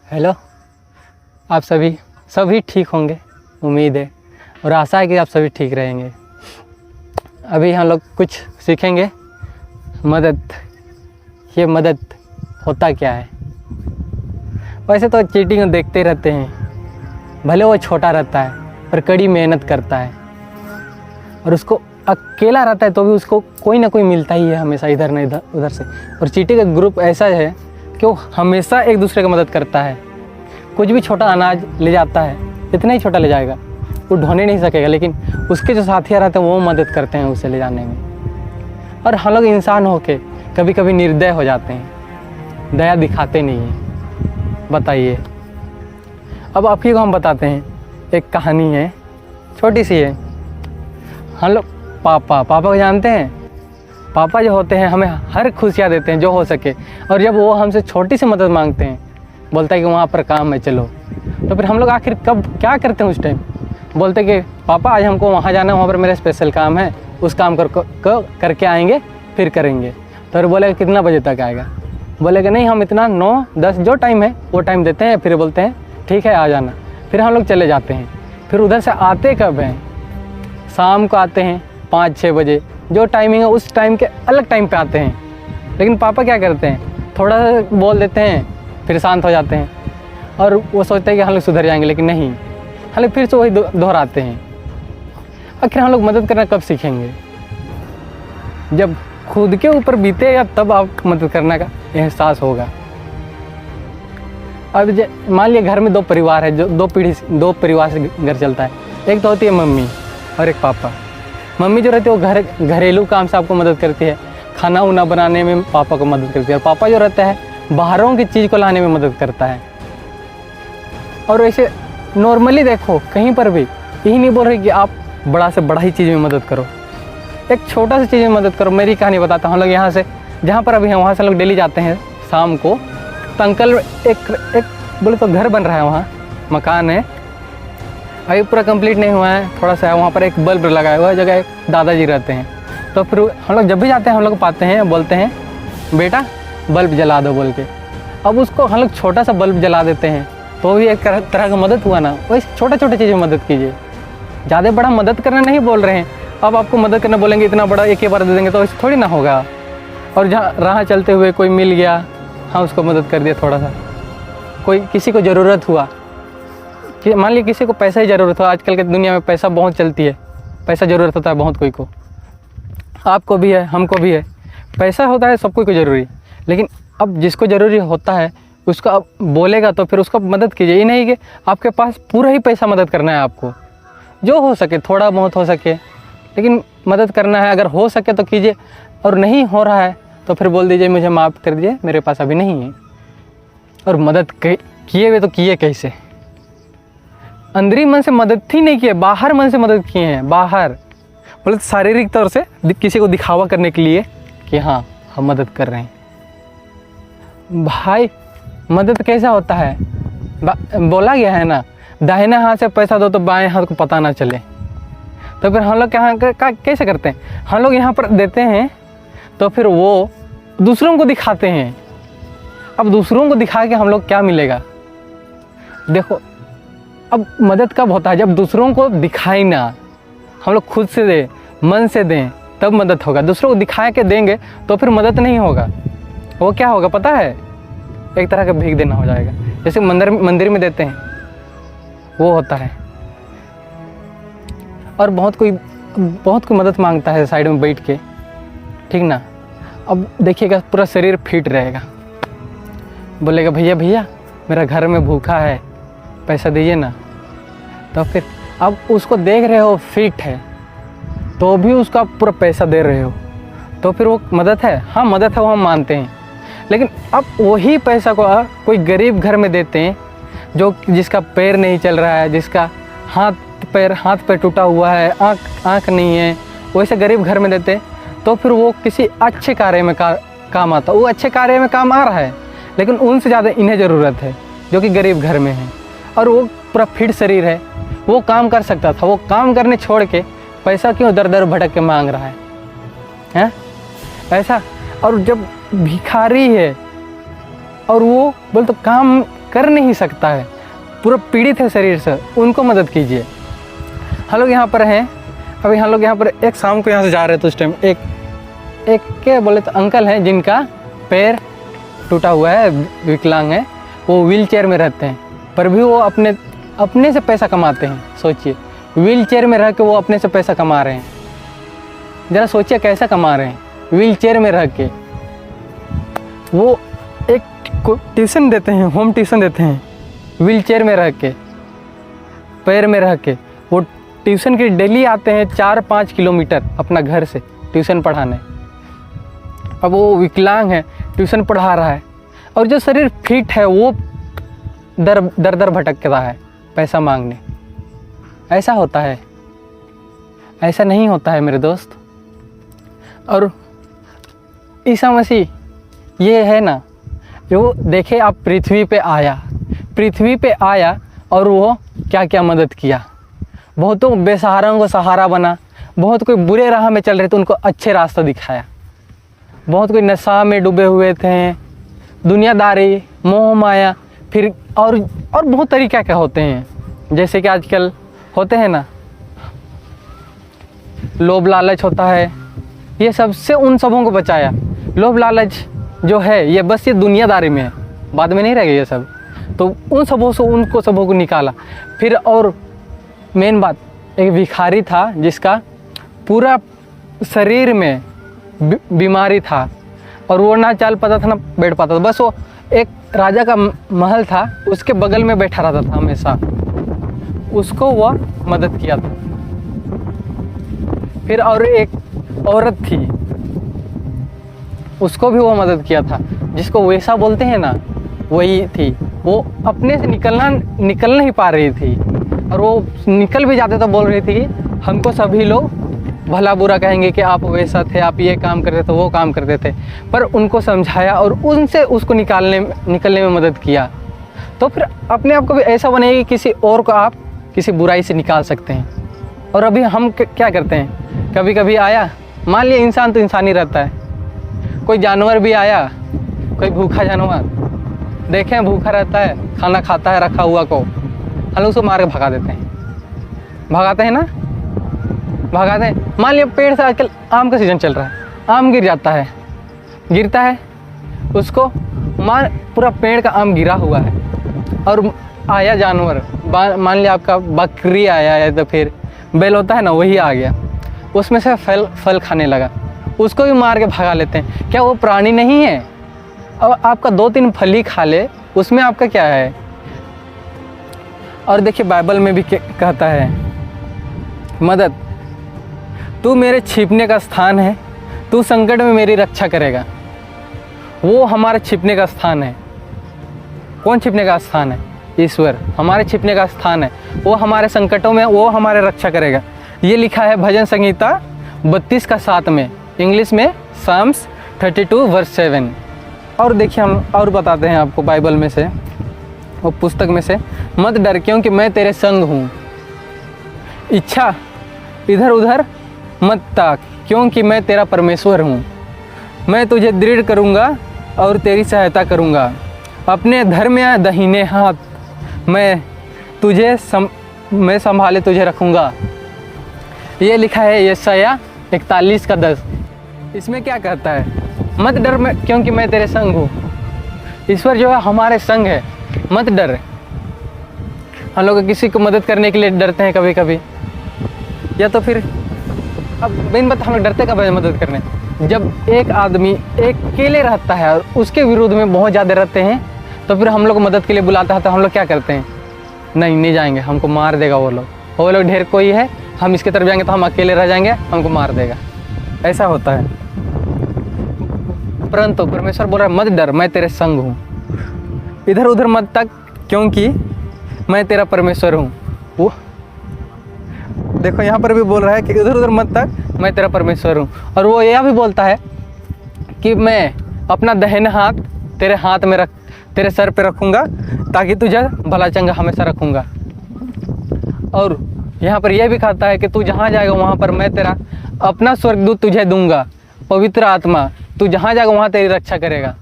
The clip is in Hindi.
हेलो, आप सभी ठीक होंगे, उम्मीद है और आशा है कि आप सभी ठीक रहेंगे। अभी हम लोग कुछ सीखेंगे मदद। ये मदद होता क्या है? वैसे तो चीटिंग देखते रहते हैं, भले वो छोटा रहता है पर कड़ी मेहनत करता है और उसको अकेला रहता है तो भी उसको कोई ना कोई मिलता ही है हमेशा, इधर न इधर उधर से। और चीटिंग का ग्रुप ऐसा है कि वो हमेशा एक दूसरे की मदद करता है। कुछ भी छोटा अनाज ले जाता है, इतना ही छोटा ले जाएगा, वो ढोने नहीं सकेगा, लेकिन उसके जो साथियाँ रहते हैं वो मदद करते हैं उसे ले जाने में। और हम लोग इंसान होके कभी कभी निर्दय हो जाते हैं, दया दिखाते नहीं हैं। बताइए, अब आपकी को हम बताते हैं। एक कहानी है, छोटी सी है। हम लोग पापा को जानते हैं। पापा जो होते हैं हमें हर खुशियाँ देते हैं जो हो सके, और जब वो हमसे छोटी सी मदद मांगते हैं, बोलता है कि वहाँ पर काम है चलो, तो फिर हम लोग आखिर कब क्या करते हैं उस टाइम? बोलते कि पापा आज हमको वहाँ जाना है, वहाँ पर मेरा स्पेशल काम है, उस काम करके आएंगे फिर करेंगे। तो फिर बोलेगा कितना बजे तक आएगा? बोलेगा नहीं, हम इतना 9-10 जो टाइम है वो टाइम देते हैं, फिर बोलते हैं ठीक है आ जाना। फिर हम लोग चले जाते हैं। फिर उधर से आते कब हैं? शाम को आते हैं 5-6 बजे, जो टाइमिंग है उस टाइम के अलग टाइम पे आते हैं। लेकिन पापा क्या करते हैं, थोड़ा सा बोल देते हैं फिर शांत हो जाते हैं और वो सोचते हैं कि हम लोग सुधर जाएंगे, लेकिन नहीं, हम लोग फिर से वही दोहराते हैं। आखिर हम लोग मदद करना कब सीखेंगे? जब खुद के ऊपर बीते या तब आप मदद करने का एहसास होगा। अब मान लिया घर में 2 परिवार है, जो 2 परिवार से घर चलता है। एक तो होती है मम्मी और एक पापा। मम्मी जो रहती है वो घरेलू काम से आपको मदद करती है, खाना उना बनाने में पापा को मदद करती है। और पापा जो रहता है बाहरों की चीज़ को लाने में मदद करता है। और वैसे नॉर्मली देखो कहीं पर भी यही नहीं बोल रहे कि आप बड़ा से बड़ा ही चीज़ में मदद करो, एक छोटा सी चीज़ में मदद करो। मेरी कहानी बताता हूँ। हम लोग यहाँ से जहाँ पर अभी हैं वहाँ से लोग डेली जाते हैं शाम को। तो अंकल एक बोले तो घर बन रहा है, वहाँ मकान है, अभी पूरा कंप्लीट नहीं हुआ है, थोड़ा सा है। वहाँ पर एक बल्ब लगाया हुआ है, जगह एक दादाजी रहते हैं। तो फिर हम लोग जब भी जाते हैं हम लोग पाते हैं, बोलते हैं बेटा बल्ब जला दो बोल के। अब उसको हम लोग छोटा सा बल्ब जला देते हैं तो भी एक तरह का मदद हुआ ना। वैसे छोटे छोटे चीज़ में मदद कीजिए, ज़्यादा बड़ा मदद करना नहीं बोल रहे हैं। अब आपको मदद करना बोलेंगे इतना बड़ा एक ही बार दे देंगे तो ऐसे थोड़ी ना होगा। और जहाँ राह चलते हुए कोई मिल गया, हाँ उसको मदद कर दिया थोड़ा सा। कोई किसी को ज़रूरत हुआ, कि मान लीजिए किसी को पैसा ही ज़रूरत हो, आजकल के दुनिया में पैसा बहुत चलती है, पैसा ज़रूरत होता है बहुत कोई को, आपको भी है हमको भी है, पैसा होता है सब कोई को ज़रूरी। लेकिन अब जिसको ज़रूरी होता है उसको अब बोलेगा तो फिर उसको मदद कीजिए। ये नहीं कि आपके पास पूरा ही पैसा मदद करना है, आपको जो हो सके थोड़ा बहुत हो सके, लेकिन मदद करना है। अगर हो सके तो कीजिए, और नहीं हो रहा है तो फिर बोल दीजिए मुझे माफ़ कर दीजिए, मेरे पास अभी नहीं है। और मदद किए हुए तो किए कैसे? अंदरी मन से मदद ही नहीं किए, बाहर मन से मदद किए हैं। बाहर बोले शारीरिक तौर से किसी को दिखावा करने के लिए कि हाँ हम मदद कर रहे हैं। भाई मदद कैसा होता है? बोला गया है ना, दाहिने हाथ से पैसा दो तो बाएं हाथ को पता ना चले। तो फिर हम लोग कैसे करते हैं? हम लोग यहाँ पर देते हैं तो फिर वो दूसरों को दिखाते हैं। अब दूसरों को दिखा के हम लोग क्या मिलेगा? देखो, अब मदद कब होता है? जब दूसरों को दिखाई ना, हम लोग खुद से दें, मन से दें, तब मदद होगा। दूसरों को दिखा के देंगे तो फिर मदद नहीं होगा। वो क्या होगा पता है? एक तरह का भीख देना हो जाएगा। जैसे मंदिर में देते हैं वो होता है। और बहुत कोई मदद मांगता है साइड में बैठ के, ठीक ना। अब देखिएगा पूरा शरीर फिट रहेगा, बोलेगा भैया मेरा घर में भूखा है, पैसा दीजिए ना। तो फिर अब उसको देख रहे हो फिट है तो भी उसका पूरा पैसा दे रहे हो, तो फिर वो मदद है? हाँ मदद है, वो हम मानते हैं। लेकिन अब वही पैसा को कोई गरीब घर में देते हैं, जिसका पैर नहीं चल रहा है, जिसका हाथ पैर टूटा हुआ है, आँख नहीं है, वैसे गरीब घर में देते तो फिर वो किसी अच्छे कार्य में काम आता। वो अच्छे कार्य में काम आ रहा है, लेकिन उनसे ज़्यादा इन्हें ज़रूरत है जो कि गरीब घर में है। और वो पूरा फिट शरीर है, वो काम कर सकता था, वो काम करने छोड़ के पैसा क्यों दर दर भटक के मांग रहा है ऐसा। और जब भिखारी है और वो बोल तो काम कर नहीं सकता है, पूरा पीड़ित है शरीर से, उनको मदद कीजिए। हम लोग यहाँ पर हैं, अभी हम लोग यहाँ पर एक शाम को यहाँ से जा रहे थे, उस टाइम एक क्या बोले तो अंकल हैं जिनका पैर टूटा हुआ है, विकलांग है, वो व्हील चेयर में रहते हैं, पर भी वो अपने से पैसा कमाते हैं। सोचिए, व्हील चेयर में रह के वो अपने से पैसा कमा रहे हैं। ज़रा सोचिए कैसा कमा रहे हैं, व्हील चेयर में रह के। वो एक ट्यूशन देते हैं, होम ट्यूशन देते हैं, व्हील चेयर में रह के, पैर में रह के। वो ट्यूशन के डेली आते हैं 4-5 किलोमीटर अपना घर से ट्यूशन पढ़ाने। अब वो विकलांग है, ट्यूशन पढ़ा रहा है, और जो शरीर फिट है वो दर भटकता है पैसा मांगने। ऐसा होता है? ऐसा नहीं होता है मेरे दोस्त। और ईसा मसीह ये है ना, वो देखे आप पृथ्वी पे आया और वो क्या क्या मदद किया। बहुतों बेसहाराओं को सहारा बना, बहुत कोई बुरे राह में चल रहे थे उनको अच्छे रास्ता दिखाया, बहुत कोई नशा में डूबे हुए थे, दुनियादारी, मोह माया, फिर और बहुत तरीक़ा के होते हैं, जैसे कि आजकल होते हैं ना, लोभ लालच होता है, ये सबसे उन सबों को बचाया। लोभ लालच जो है ये बस ये दुनियादारी में है, बाद में नहीं रहेगा ये सब, तो उन सबों से उनको सबों को निकाला। फिर और मेन बात, एक भिखारी था जिसका पूरा शरीर में बीमारी था, और वो ना चल पाता था ना बैठ पाता था, बस वो एक राजा का महल था उसके बगल में बैठा रहता था हमेशा, उसको वह मदद किया था। फिर और एक औरत थी, उसको भी वो मदद किया था, जिसको वैसा बोलते हैं ना, वही थी। वो अपने से निकल नहीं पा रही थी, और वो निकल भी जाते तो बोल रही थी कि हमको सभी लोग भला बुरा कहेंगे कि आप वैसा थे, आप ये काम करते थे, वो काम करते थे, पर उनको समझाया और उनसे उसको निकलने में मदद किया। तो फिर अपने आप को भी ऐसा बनेगी किसी और को आप किसी बुराई से निकाल सकते हैं। और अभी हम क्या करते हैं, कभी कभी आया, मान लिया इंसान तो इंसान ही रहता है, कोई जानवर भी आया, कोई भूखा जानवर देखें भूखा रहता है, खाना खाता है रखा हुआ को, हम लोग उसको मार के भगा देते हैं, भगाते हैं ना, भगाते हैं। मान लिया पेड़ से, आजकल आम का सीज़न चल रहा है, आम गिरता है, उसको पूरा पेड़ का आम गिरा हुआ है, और आया जानवर, मान लिया आपका बकरी आया है, तो फिर बैल होता है ना, वही आ गया, उसमें से फल खाने लगा, उसको भी मार के भगा लेते हैं। क्या वो प्राणी नहीं है? अब आपका 2-3 फल ही खा ले, उसमें आपका क्या है? और देखिए बाइबल में भी कहता है, मदद, तू मेरे छिपने का स्थान है, तू संकट में मेरी रक्षा करेगा। वो हमारे छिपने का स्थान है। कौन छिपने का स्थान है? ईश्वर हमारे छिपने का स्थान है। वो हमारे संकटों में वो हमारे रक्षा करेगा। ये लिखा है भजन संहिता 32:7 में, इंग्लिश में साम्स 32:7। और देखिए हम और बताते हैं आपको बाइबल में से, वो पुस्तक में से, मत डर क्योंकि मैं तेरे संग हूँ, इच्छा इधर उधर मत ताक क्योंकि मैं तेरा परमेश्वर हूँ, मैं तुझे दृढ़ करूँगा और तेरी सहायता करूँगा, अपने धर्म या दाहिने हाथ मैं संभाले तुझे रखूँगा। ये लिखा है यशायाह 41:10। इसमें क्या कहता है? मत डर क्योंकि मैं तेरे संग हूँ। ईश्वर जो है हमारे संग है, मत डर। हम लोग किसी को मदद करने के लिए डरते हैं कभी कभी, या तो फिर अब मेन बात, हम लोग डरते कब है मदद करने? जब एक आदमी अकेले रहता है और उसके विरोध में बहुत ज़्यादा रहते हैं, तो फिर हम लोग मदद के लिए बुलाता है, तो हम लोग क्या करते हैं? नहीं जाएंगे, हमको मार देगा वो लोग ढेर कोई है, हम इसके तरफ जाएंगे तो हम अकेले रह जाएंगे, हमको मार देगा। ऐसा होता है। परंतु परमेश्वर बोल रहा है मत डर, मैं तेरे संग हूँ, इधर उधर मत तक क्योंकि मैं तेरा परमेश्वर हूँ। वो देखो यहाँ पर भी बोल रहा है कि इधर उधर मत तक, मैं तेरा परमेश्वर हूँ। और वो यह भी बोलता है कि मैं अपना दाहिना हाथ तेरे हाथ में तेरे सर पे रखूँगा ताकि तुझे भला चंगा हमेशा रखूँगा। और यहाँ पर यह भी कहता है कि तू जहाँ जाएगा वहाँ पर मैं तेरा अपना स्वर्गदूत तुझे दूंगा, पवित्र आत्मा, तू जहाँ जाएगा वहाँ तेरी रक्षा करेगा।